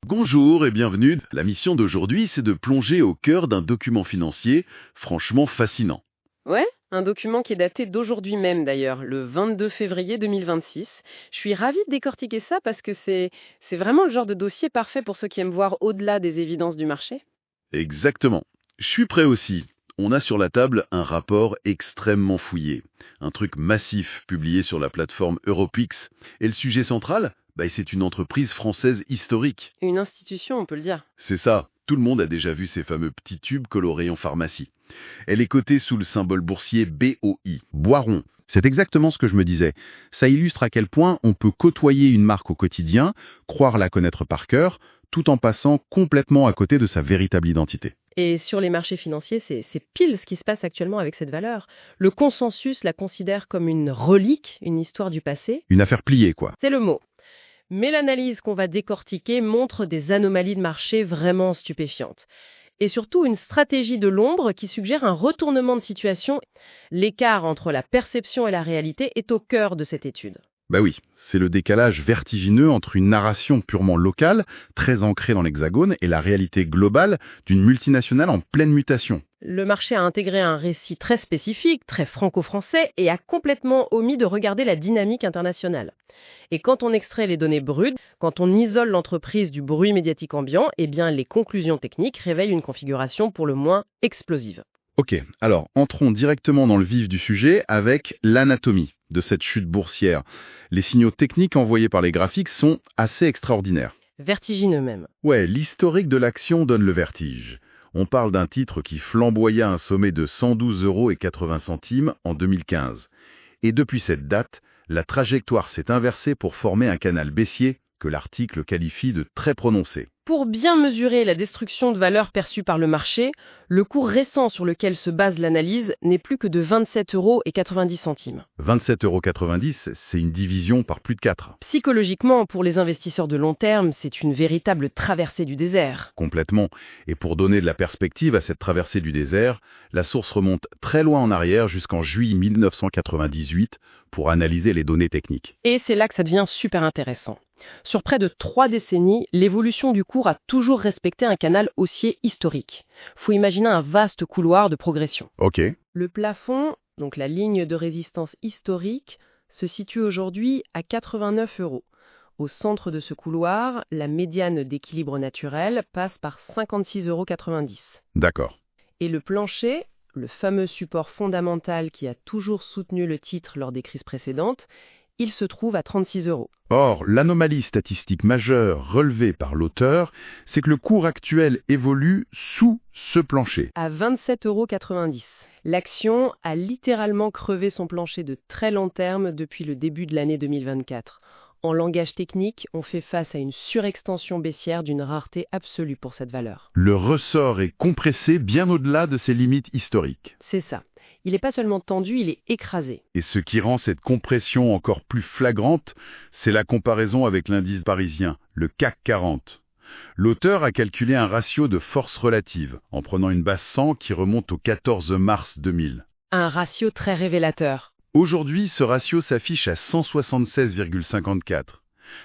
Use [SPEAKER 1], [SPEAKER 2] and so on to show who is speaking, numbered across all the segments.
[SPEAKER 1] Bonjour et bienvenue. La mission d'aujourd'hui, c'est de plonger au cœur d'un document financier franchement fascinant.
[SPEAKER 2] Ouais, un document qui est daté d'aujourd'hui même d'ailleurs, le 22 février 2026. Je suis ravie de décortiquer ça parce que c'est vraiment le genre de dossier parfait pour ceux qui aiment voir au-delà des évidences du marché.
[SPEAKER 1] Exactement. Je suis prêt aussi. On a sur la table un rapport extrêmement fouillé, un truc massif publié sur la plateforme Europix. Et le sujet central, c'est une entreprise française historique.
[SPEAKER 2] Une institution, on peut le dire.
[SPEAKER 1] C'est ça, tout le monde a déjà vu ces fameux petits tubes colorés en pharmacie. Elle est cotée sous le symbole boursier BOI, Boiron. C'est exactement ce que je me disais. Ça illustre à quel point on peut côtoyer une marque au quotidien, croire la connaître par cœur, tout en passant complètement à côté de sa véritable identité.
[SPEAKER 2] Et sur les marchés financiers, c'est pile ce qui se passe actuellement avec cette valeur. Le consensus la considère comme une relique, une histoire du passé.
[SPEAKER 1] Une affaire pliée, quoi.
[SPEAKER 2] C'est le mot. Mais l'analyse qu'on va décortiquer montre des anomalies de marché vraiment stupéfiantes. Et surtout une stratégie de l'ombre qui suggère un retournement de situation. L'écart entre la perception et la réalité est au cœur de cette étude.
[SPEAKER 1] Bah oui, c'est le décalage vertigineux entre une narration purement locale, très ancrée dans l'Hexagone, et la réalité globale d'une multinationale en pleine mutation.
[SPEAKER 2] Le marché a intégré un récit très spécifique, très franco-français, et a complètement omis de regarder la dynamique internationale. Et quand on extrait les données brutes, quand on isole l'entreprise du bruit médiatique ambiant, eh bien les conclusions techniques révèlent une configuration pour le moins explosive.
[SPEAKER 1] Ok, alors entrons directement dans le vif du sujet avec l'anatomie de cette chute boursière. Les signaux techniques envoyés par les graphiques sont assez extraordinaires.
[SPEAKER 2] Vertigineux même.
[SPEAKER 1] Ouais, l'historique de l'action donne le vertige. On parle d'un titre qui flamboya un sommet de 112,80 € en 2015. Et depuis cette date, la trajectoire s'est inversée pour former un canal baissier que l'article qualifie de très prononcé.
[SPEAKER 2] Pour bien mesurer la destruction de valeur perçue par le marché, le cours récent sur lequel se base l'analyse n'est plus que de 27,90 €.
[SPEAKER 1] 27,90 €, c'est une division par plus de 4.
[SPEAKER 2] Psychologiquement, pour les investisseurs de long terme, c'est une véritable traversée du désert.
[SPEAKER 1] Complètement. Et pour donner de la perspective à cette traversée du désert, la source remonte très loin en arrière jusqu'en juillet 1998 pour analyser les données techniques.
[SPEAKER 2] Et c'est là que ça devient super intéressant. Sur près de 3 décennies, l'évolution du cours a toujours respecté un canal haussier historique. Faut imaginer un vaste couloir de progression.
[SPEAKER 1] Ok.
[SPEAKER 2] Le plafond, donc la ligne de résistance historique, se situe aujourd'hui à 89 €. Au centre de ce couloir, la médiane d'équilibre naturel passe par 56,90 €.
[SPEAKER 1] D'accord.
[SPEAKER 2] Et le plancher, le fameux support fondamental qui a toujours soutenu le titre lors des crises précédentes, il se trouve à 36 €.
[SPEAKER 1] Or, l'anomalie statistique majeure relevée par l'auteur, c'est que le cours actuel évolue sous ce plancher.
[SPEAKER 2] À 27,90 €. L'action a littéralement crevé son plancher de très long terme depuis le début de l'année 2024. En langage technique, on fait face à une surextension baissière d'une rareté absolue pour cette valeur.
[SPEAKER 1] Le ressort est compressé bien au-delà de ses limites historiques.
[SPEAKER 2] C'est ça. Il n'est pas seulement tendu, il est écrasé.
[SPEAKER 1] Et ce qui rend cette compression encore plus flagrante, c'est la comparaison avec l'indice parisien, le CAC 40. L'auteur a calculé un ratio de force relative, en prenant une base 100 qui remonte au 14 mars 2000.
[SPEAKER 2] Un ratio très révélateur.
[SPEAKER 1] Aujourd'hui, ce ratio s'affiche à 176,54.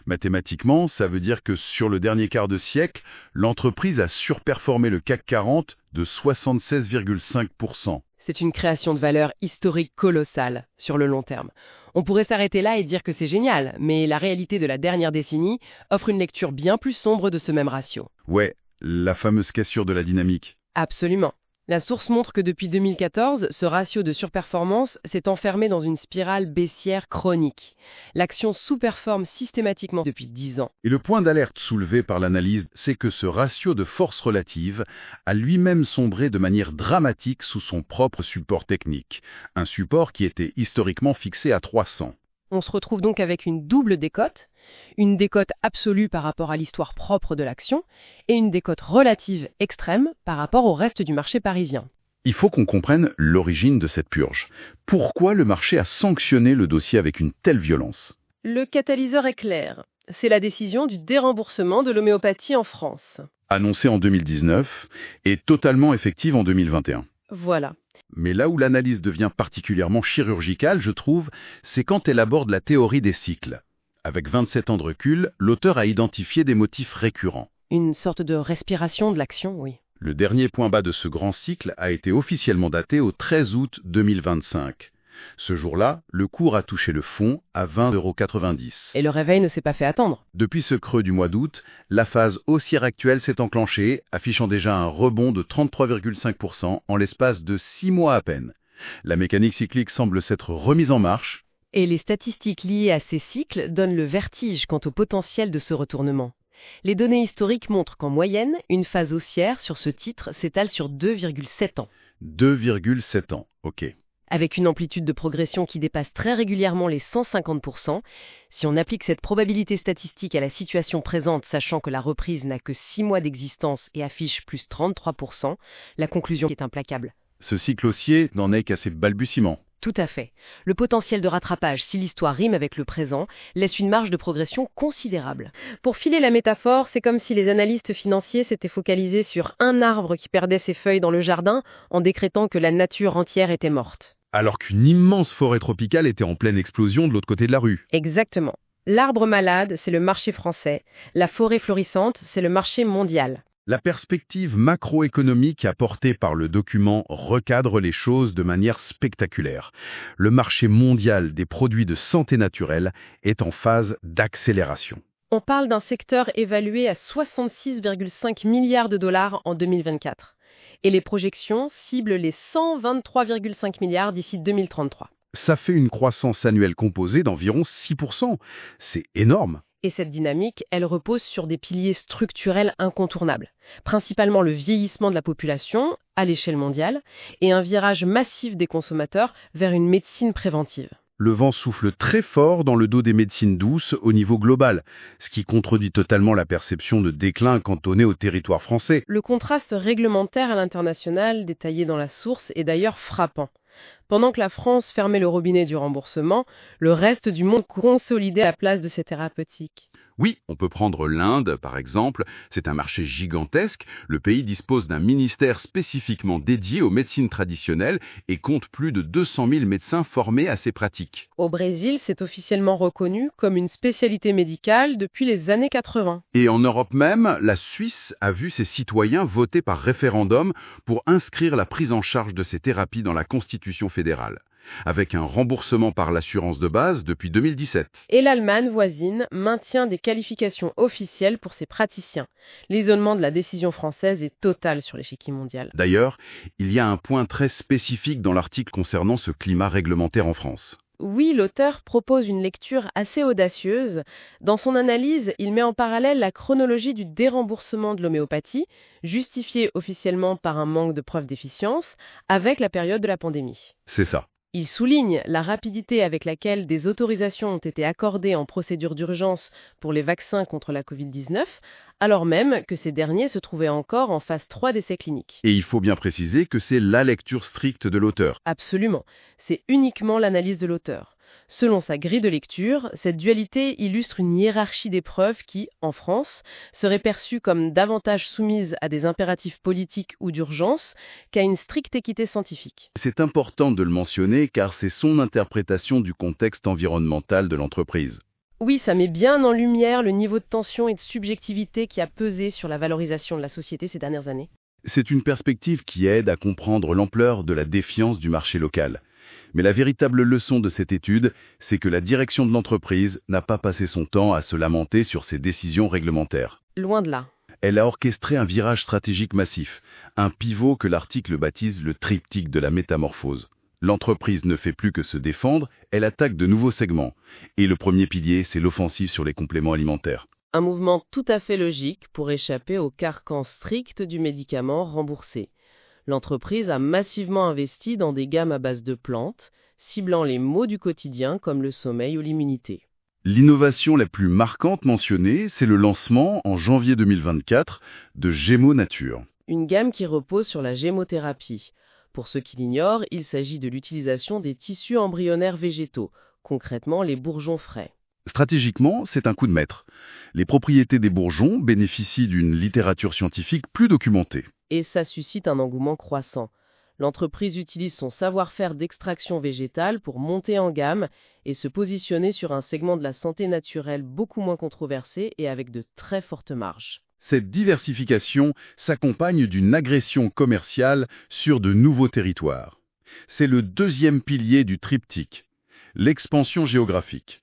[SPEAKER 1] Mathématiquement, ça veut dire que sur le dernier quart de siècle, l'entreprise a surperformé le CAC 40 de 76,5%.
[SPEAKER 2] C'est une création de valeur historique colossale sur le long terme. On pourrait s'arrêter là et dire que c'est génial, mais la réalité de la dernière décennie offre une lecture bien plus sombre de ce même ratio.
[SPEAKER 1] Ouais, la fameuse cassure de la dynamique.
[SPEAKER 2] Absolument. La source montre que depuis 2014, ce ratio de surperformance s'est enfermé dans une spirale baissière chronique. L'action sous-performe systématiquement depuis 10 ans.
[SPEAKER 1] Et le point d'alerte soulevé par l'analyse, c'est que ce ratio de force relative a lui-même sombré de manière dramatique sous son propre support technique, un support qui était historiquement fixé à 300.
[SPEAKER 2] On se retrouve donc avec une double décote, une décote absolue par rapport à l'histoire propre de l'action et une décote relative extrême par rapport au reste du marché parisien.
[SPEAKER 1] Il faut qu'on comprenne l'origine de cette purge. Pourquoi le marché a sanctionné le dossier avec une telle violence?
[SPEAKER 2] Le catalyseur est clair. C'est la décision du déremboursement de l'homéopathie en France.
[SPEAKER 1] Annoncée en 2019 et totalement effective en 2021.
[SPEAKER 2] Voilà.
[SPEAKER 1] Mais là où l'analyse devient particulièrement chirurgicale, je trouve, c'est quand elle aborde la théorie des cycles. Avec 27 ans de recul, l'auteur a identifié des motifs récurrents.
[SPEAKER 2] Une sorte de respiration de l'action, oui.
[SPEAKER 1] Le dernier point bas de ce grand cycle a été officiellement daté au 13 août 2025. Ce jour-là, le cours a touché le fond à 20,90 €.
[SPEAKER 2] Et le réveil ne s'est pas fait attendre.
[SPEAKER 1] Depuis ce creux du mois d'août, la phase haussière actuelle s'est enclenchée, affichant déjà un rebond de 33,5% en l'espace de 6 mois à peine. La mécanique cyclique semble s'être remise en marche.
[SPEAKER 2] Et les statistiques liées à ces cycles donnent le vertige quant au potentiel de ce retournement. Les données historiques montrent qu'en moyenne, une phase haussière sur ce titre s'étale sur 2,7 ans,
[SPEAKER 1] 2,7 ans, ok.
[SPEAKER 2] avec une amplitude de progression qui dépasse très régulièrement les 150%. Si on applique cette probabilité statistique à la situation présente, sachant que la reprise n'a que 6 mois d'existence et affiche plus 33%, la conclusion est implacable.
[SPEAKER 1] Ce cycle haussier n'en est qu'à ses balbutiements.
[SPEAKER 2] Tout à fait. Le potentiel de rattrapage, si l'histoire rime avec le présent, laisse une marge de progression considérable. Pour filer la métaphore, c'est comme si les analystes financiers s'étaient focalisés sur un arbre qui perdait ses feuilles dans le jardin en décrétant que la nature entière était morte.
[SPEAKER 1] Alors qu'une immense forêt tropicale était en pleine explosion de l'autre côté de la rue.
[SPEAKER 2] Exactement. L'arbre malade, c'est le marché français. La forêt florissante, c'est le marché mondial.
[SPEAKER 1] La perspective macroéconomique apportée par le document recadre les choses de manière spectaculaire. Le marché mondial des produits de santé naturelle est en phase d'accélération.
[SPEAKER 2] On parle d'un secteur évalué à 66,5 milliards de dollars en 2024. Et les projections ciblent les 123,5 milliards d'ici 2033.
[SPEAKER 1] Ça fait une croissance annuelle composée d'environ 6%. C'est énorme.
[SPEAKER 2] Et cette dynamique, elle repose sur des piliers structurels incontournables, principalement le vieillissement de la population à l'échelle mondiale et un virage massif des consommateurs vers une médecine préventive.
[SPEAKER 1] Le vent souffle très fort dans le dos des médecines douces au niveau global, ce qui contredit totalement la perception de déclin cantonnée au territoire français.
[SPEAKER 2] Le contraste réglementaire à l'international détaillé dans la source est d'ailleurs frappant. Pendant que la France fermait le robinet du remboursement, le reste du monde consolidait la place de ces thérapeutiques.
[SPEAKER 1] Oui, on peut prendre l'Inde, par exemple. C'est un marché gigantesque. Le pays dispose d'un ministère spécifiquement dédié aux médecines traditionnelles et compte plus de 200 000 médecins formés à ces pratiques.
[SPEAKER 2] Au Brésil, c'est officiellement reconnu comme une spécialité médicale depuis les années 80.
[SPEAKER 1] Et en Europe même, la Suisse a vu ses citoyens voter par référendum pour inscrire la prise en charge de ces thérapies dans la Constitution fédérale, avec un remboursement par l'assurance de base depuis 2017.
[SPEAKER 2] Et l'Allemagne voisine maintient des qualifications officielles pour ses praticiens. L'isolement de la décision française est total sur l'échiquier mondial.
[SPEAKER 1] D'ailleurs, il y a un point très spécifique dans l'article concernant ce climat réglementaire en France.
[SPEAKER 2] Oui, l'auteur propose une lecture assez audacieuse. Dans son analyse, il met en parallèle la chronologie du déremboursement de l'homéopathie, justifiée officiellement par un manque de preuves d'efficience, avec la période de la pandémie.
[SPEAKER 1] C'est ça.
[SPEAKER 2] Il souligne la rapidité avec laquelle des autorisations ont été accordées en procédure d'urgence pour les vaccins contre la Covid-19, alors même que ces derniers se trouvaient encore en phase 3 d'essais cliniques.
[SPEAKER 1] Et il faut bien préciser que c'est la lecture stricte de l'auteur.
[SPEAKER 2] Absolument, c'est uniquement l'analyse de l'auteur. Selon sa grille de lecture, cette dualité illustre une hiérarchie des preuves qui, en France, serait perçue comme davantage soumise à des impératifs politiques ou d'urgence qu'à une stricte équité scientifique.
[SPEAKER 1] C'est important de le mentionner car c'est son interprétation du contexte environnemental de l'entreprise.
[SPEAKER 2] Oui, ça met bien en lumière le niveau de tension et de subjectivité qui a pesé sur la valorisation de la société ces dernières années.
[SPEAKER 1] C'est une perspective qui aide à comprendre l'ampleur de la défiance du marché local. Mais la véritable leçon de cette étude, c'est que la direction de l'entreprise n'a pas passé son temps à se lamenter sur ses décisions réglementaires.
[SPEAKER 2] Loin de là.
[SPEAKER 1] Elle a orchestré un virage stratégique massif, un pivot que l'article baptise le triptyque de la métamorphose. L'entreprise ne fait plus que se défendre, elle attaque de nouveaux segments. Et le premier pilier, c'est l'offensive sur les compléments alimentaires.
[SPEAKER 2] Un mouvement tout à fait logique pour échapper au carcan strict du médicament remboursé. L'entreprise a massivement investi dans des gammes à base de plantes, ciblant les maux du quotidien comme le sommeil ou l'immunité.
[SPEAKER 1] L'innovation la plus marquante mentionnée, c'est le lancement, en janvier 2024, de Gémeaux Nature.
[SPEAKER 2] Une gamme qui repose sur la gémothérapie. Pour ceux qui l'ignorent, il s'agit de l'utilisation des tissus embryonnaires végétaux, concrètement les bourgeons frais.
[SPEAKER 1] Stratégiquement, c'est un coup de maître. Les propriétés des bourgeons bénéficient d'une littérature scientifique plus documentée.
[SPEAKER 2] Et ça suscite un engouement croissant. L'entreprise utilise son savoir-faire d'extraction végétale pour monter en gamme et se positionner sur un segment de la santé naturelle beaucoup moins controversé et avec de très fortes marges.
[SPEAKER 1] Cette diversification s'accompagne d'une agression commerciale sur de nouveaux territoires. C'est le deuxième pilier du triptyque, l'expansion géographique.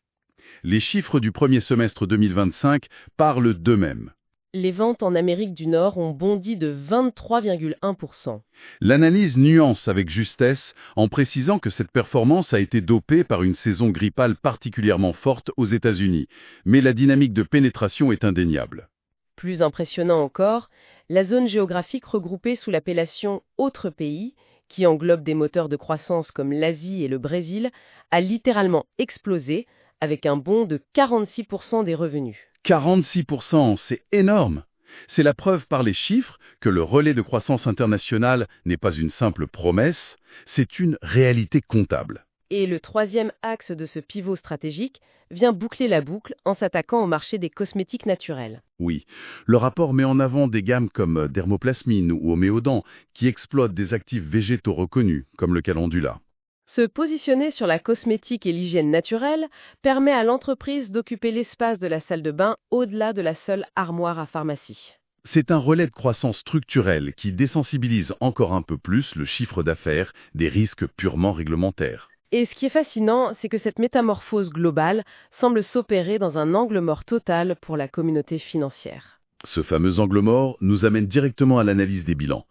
[SPEAKER 1] Les chiffres du premier semestre 2025 parlent d'eux-mêmes.
[SPEAKER 2] Les ventes en Amérique du Nord ont bondi de 23,1%.
[SPEAKER 1] L'analyse nuance avec justesse en précisant que cette performance a été dopée par une saison grippale particulièrement forte aux États-Unis, mais la dynamique de pénétration est indéniable.
[SPEAKER 2] Plus impressionnant encore, la zone géographique regroupée sous l'appellation Autres pays, qui englobe des moteurs de croissance comme l'Asie et le Brésil, a littéralement explosé avec un bond de 46% des revenus.
[SPEAKER 1] 46%, c'est énorme. C'est la preuve par les chiffres que le relais de croissance internationale n'est pas une simple promesse, c'est une réalité comptable.
[SPEAKER 2] Et le troisième axe de ce pivot stratégique vient boucler la boucle en s'attaquant au marché des cosmétiques naturels.
[SPEAKER 1] Oui, le rapport met en avant des gammes comme Dermoplasmine ou Homéodan qui exploitent des actifs végétaux reconnus, comme le calendula.
[SPEAKER 2] Se positionner sur la cosmétique et l'hygiène naturelle permet à l'entreprise d'occuper l'espace de la salle de bain au-delà de la seule armoire à pharmacie.
[SPEAKER 1] C'est un relais de croissance structurelle qui désensibilise encore un peu plus le chiffre d'affaires des risques purement réglementaires.
[SPEAKER 2] Et ce qui est fascinant, c'est que cette métamorphose globale semble s'opérer dans un angle mort total pour la communauté financière.
[SPEAKER 1] Ce fameux angle mort nous amène directement à l'analyse des bilans.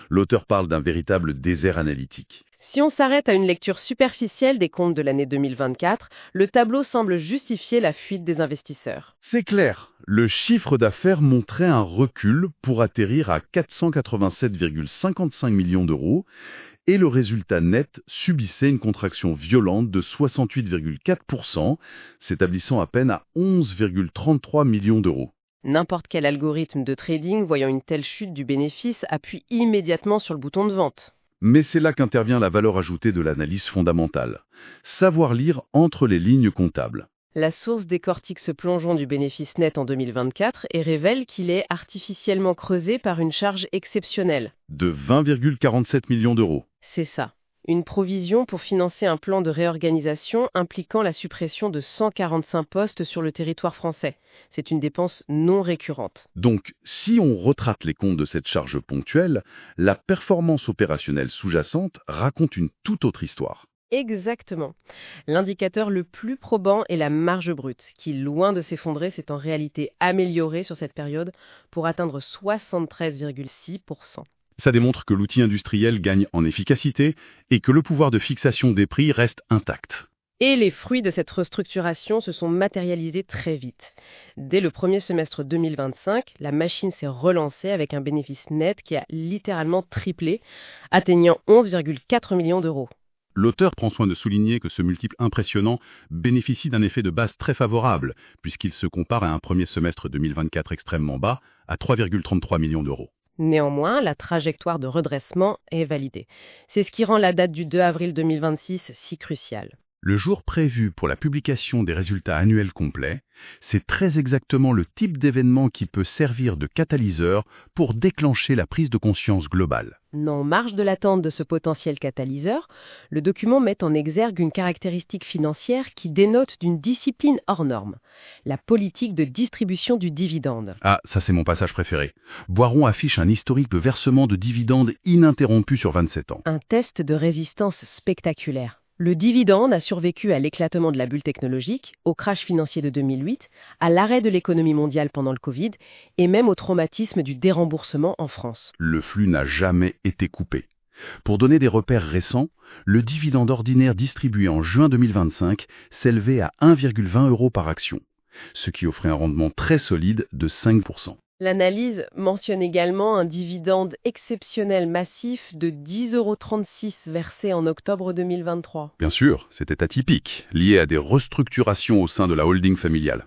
[SPEAKER 1] L'auteur parle d'un véritable désert analytique.
[SPEAKER 2] Si on s'arrête à une lecture superficielle des comptes de l'année 2024, le tableau semble justifier la fuite des investisseurs.
[SPEAKER 1] C'est clair, le chiffre d'affaires montrait un recul pour atterrir à 487,55 millions d'euros et le résultat net subissait une contraction violente de 68,4%, s'établissant à peine à 11,33 millions d'euros.
[SPEAKER 2] N'importe quel algorithme de trading voyant une telle chute du bénéfice appuie immédiatement sur le bouton de vente.
[SPEAKER 1] Mais c'est là qu'intervient la valeur ajoutée de l'analyse fondamentale. Savoir lire entre les lignes comptables.
[SPEAKER 2] La source décortique ce plongeon du bénéfice net en 2024 et révèle qu'il est artificiellement creusé par une charge exceptionnelle.
[SPEAKER 1] De 20,47 millions d'euros.
[SPEAKER 2] C'est ça. Une provision pour financer un plan de réorganisation impliquant la suppression de 145 postes sur le territoire français. C'est une dépense non récurrente.
[SPEAKER 1] Donc, si on retrate les comptes de cette charge ponctuelle, la performance opérationnelle sous-jacente raconte une toute autre histoire.
[SPEAKER 2] Exactement. L'indicateur le plus probant est la marge brute, qui, loin de s'effondrer, s'est en réalité améliorée sur cette période pour atteindre 73,6%.
[SPEAKER 1] Ça démontre que l'outil industriel gagne en efficacité et que le pouvoir de fixation des prix reste intact.
[SPEAKER 2] Et les fruits de cette restructuration se sont matérialisés très vite. Dès le premier semestre 2025, la machine s'est relancée avec un bénéfice net qui a littéralement triplé, atteignant 11,4 millions d'euros.
[SPEAKER 1] L'auteur prend soin de souligner que ce multiple impressionnant bénéficie d'un effet de base très favorable, puisqu'il se compare à un premier semestre 2024 extrêmement bas, à 3,33 millions d'euros.
[SPEAKER 2] Néanmoins, la trajectoire de redressement est validée. C'est ce qui rend la date du 2 avril 2026 si cruciale.
[SPEAKER 1] Le jour prévu pour la publication des résultats annuels complets, c'est très exactement le type d'événement qui peut servir de catalyseur pour déclencher la prise de conscience globale.
[SPEAKER 2] En marge de l'attente de ce potentiel catalyseur, le document met en exergue une caractéristique financière qui dénote d'une discipline hors norme, la politique de distribution du dividende.
[SPEAKER 1] Ah, ça c'est mon passage préféré. Boiron affiche un historique de versement de dividendes ininterrompu sur 27 ans.
[SPEAKER 2] Un test de résistance spectaculaire. Le dividende a survécu à l'éclatement de la bulle technologique, au crash financier de 2008, à l'arrêt de l'économie mondiale pendant le Covid et même au traumatisme du déremboursement en France.
[SPEAKER 1] Le flux n'a jamais été coupé. Pour donner des repères récents, le dividende ordinaire distribué en juin 2025 s'élevait à 1,20 € par action, ce qui offrait un rendement très solide de 5%.
[SPEAKER 2] L'analyse mentionne également un dividende exceptionnel massif de 10,36 € versé en octobre 2023.
[SPEAKER 1] Bien sûr, c'était atypique, lié à des restructurations au sein de la holding familiale.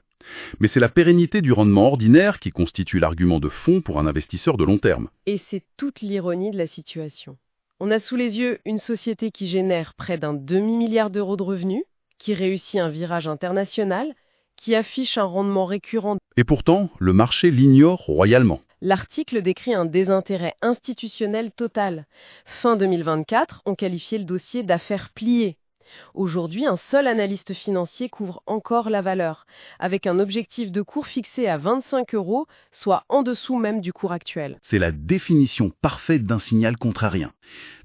[SPEAKER 1] Mais c'est la pérennité du rendement ordinaire qui constitue l'argument de fond pour un investisseur de long terme.
[SPEAKER 2] Et c'est toute l'ironie de la situation. On a sous les yeux une société qui génère près d'un demi-milliard d'euros de revenus, qui réussit un virage international, qui affiche un rendement récurrent.
[SPEAKER 1] Et pourtant, le marché l'ignore royalement.
[SPEAKER 2] L'article décrit un désintérêt institutionnel total. Fin 2024, on qualifiait le dossier d'affaires pliées. Aujourd'hui, un seul analyste financier couvre encore la valeur, avec un objectif de cours fixé à 25 euros, soit en dessous même du cours actuel.
[SPEAKER 1] C'est la définition parfaite d'un signal contrarien.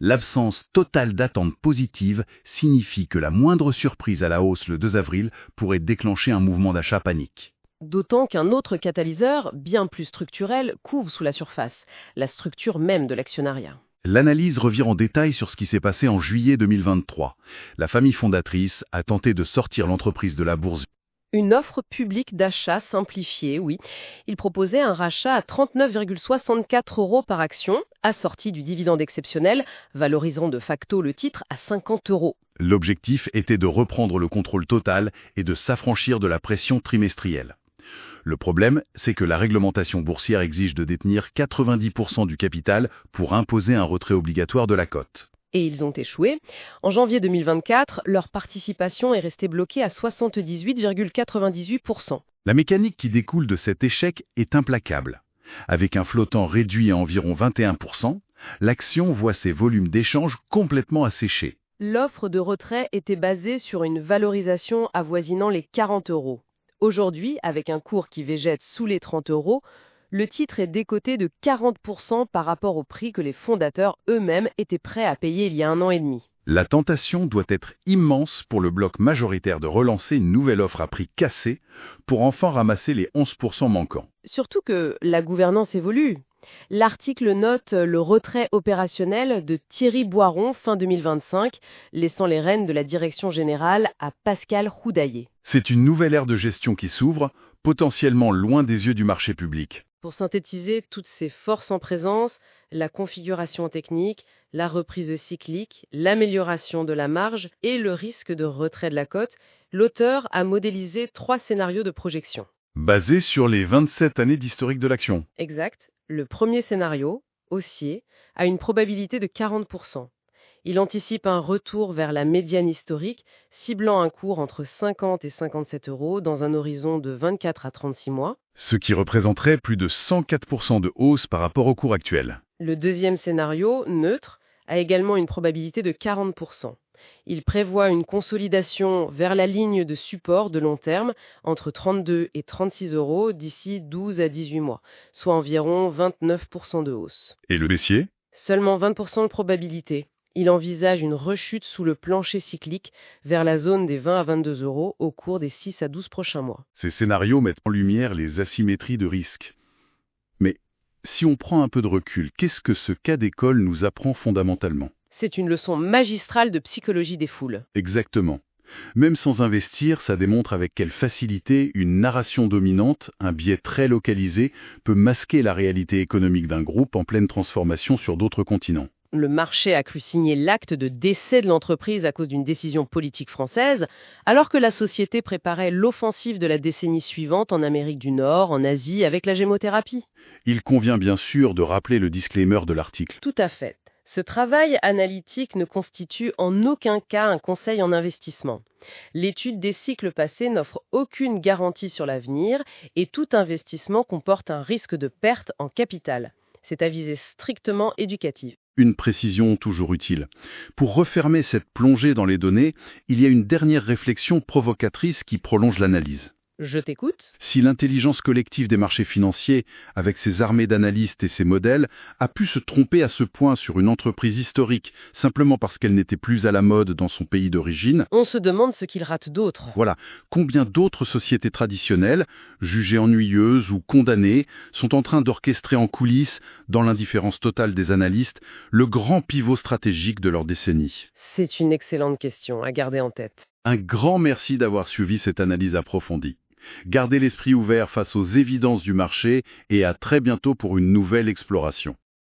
[SPEAKER 1] L'absence totale d'attente positive signifie que la moindre surprise à la hausse le 2 avril pourrait déclencher un mouvement d'achat panique.
[SPEAKER 2] D'autant qu'un autre catalyseur, bien plus structurel, couvre sous la surface, la structure même de l'actionnariat.
[SPEAKER 1] L'analyse revient en détail sur ce qui s'est passé en juillet 2023. La famille fondatrice a tenté de sortir l'entreprise de la bourse.
[SPEAKER 2] Une offre publique d'achat simplifiée, oui. Il proposait un rachat à 39,64 euros par action, assorti du dividende exceptionnel, valorisant de facto le titre à 50 euros.
[SPEAKER 1] L'objectif était de reprendre le contrôle total et de s'affranchir de la pression trimestrielle. Le problème, c'est que la réglementation boursière exige de détenir 90% du capital pour imposer un retrait obligatoire de la cote.
[SPEAKER 2] Et ils ont échoué. En janvier 2024, leur participation est restée bloquée à 78,98%.
[SPEAKER 1] La mécanique qui découle de cet échec est implacable. Avec un flottant réduit à environ 21%, l'action voit ses volumes d'échange complètement asséchés.
[SPEAKER 2] L'offre de retrait était basée sur une valorisation avoisinant les 40 euros. Aujourd'hui, avec un cours qui végète sous les 30 euros, le titre est décoté de 40% par rapport au prix que les fondateurs eux-mêmes étaient prêts à payer il y a 1 an et demi.
[SPEAKER 1] La tentation doit être immense pour le bloc majoritaire de relancer une nouvelle offre à prix cassé pour enfin ramasser les 11% manquants.
[SPEAKER 2] Surtout que la gouvernance évolue. L'article note le retrait opérationnel de Thierry Boiron fin 2025, laissant les rênes de la direction générale à Pascal Roudaillé.
[SPEAKER 1] C'est une nouvelle ère de gestion qui s'ouvre, potentiellement loin des yeux du marché public.
[SPEAKER 2] Pour synthétiser toutes ces forces en présence, la configuration technique, la reprise cyclique, l'amélioration de la marge et le risque de retrait de la cote, l'auteur a modélisé 3 scénarios de projection.
[SPEAKER 1] Basé sur les 27 années d'historique de l'action.
[SPEAKER 2] Exact. Le premier scénario, haussier, a une probabilité de 40%. Il anticipe un retour vers la médiane historique, ciblant un cours entre 50 et 57 euros dans un horizon de 24 à 36 mois.
[SPEAKER 1] Ce qui représenterait plus de 104% de hausse par rapport au cours actuel.
[SPEAKER 2] Le deuxième scénario, neutre, a également une probabilité de 40%. Il prévoit une consolidation vers la ligne de support de long terme entre 32 et 36 euros d'ici 12 à 18 mois, soit environ 29% de hausse.
[SPEAKER 1] Et le baissier ?
[SPEAKER 2] Seulement 20% de probabilité. Il envisage une rechute sous le plancher cyclique vers la zone des 20 à 22 euros au cours des 6 à 12 prochains mois.
[SPEAKER 1] Ces scénarios mettent en lumière les asymétries de risque. Mais si on prend un peu de recul, qu'est-ce que ce cas d'école nous apprend fondamentalement ?
[SPEAKER 2] C'est une leçon magistrale de psychologie des foules.
[SPEAKER 1] Exactement. Même sans investir, ça démontre avec quelle facilité une narration dominante, un biais très localisé, peut masquer la réalité économique d'un groupe en pleine transformation sur d'autres continents.
[SPEAKER 2] Le marché a cru signer l'acte de décès de l'entreprise à cause d'une décision politique française, alors que la société préparait l'offensive de la décennie suivante en Amérique du Nord, en Asie, avec la gémothérapie.
[SPEAKER 1] Il convient bien sûr de rappeler le disclaimer de l'article.
[SPEAKER 2] Tout à fait. Ce travail analytique ne constitue en aucun cas un conseil en investissement. L'étude des cycles passés n'offre aucune garantie sur l'avenir et tout investissement comporte un risque de perte en capital. C'est à visée strictement éducative.
[SPEAKER 1] Une précision toujours utile. Pour refermer cette plongée dans les données, il y a une dernière réflexion provocatrice qui prolonge l'analyse.
[SPEAKER 2] Je t'écoute.
[SPEAKER 1] Si l'intelligence collective des marchés financiers, avec ses armées d'analystes et ses modèles, a pu se tromper à ce point sur une entreprise historique, simplement parce qu'elle n'était plus à la mode dans son pays d'origine,
[SPEAKER 2] On se demande ce qu'il rate d'autre.
[SPEAKER 1] voilà, combien d'autres sociétés traditionnelles, jugées ennuyeuses ou condamnées, sont en train d'orchestrer en coulisses, dans l'indifférence totale des analystes, le grand pivot stratégique de leur décennie.
[SPEAKER 2] C'est une excellente question à garder en tête.
[SPEAKER 1] Un grand merci d'avoir suivi cette analyse approfondie. Gardez l'esprit ouvert face aux évidences du marché et à très bientôt pour une nouvelle exploration.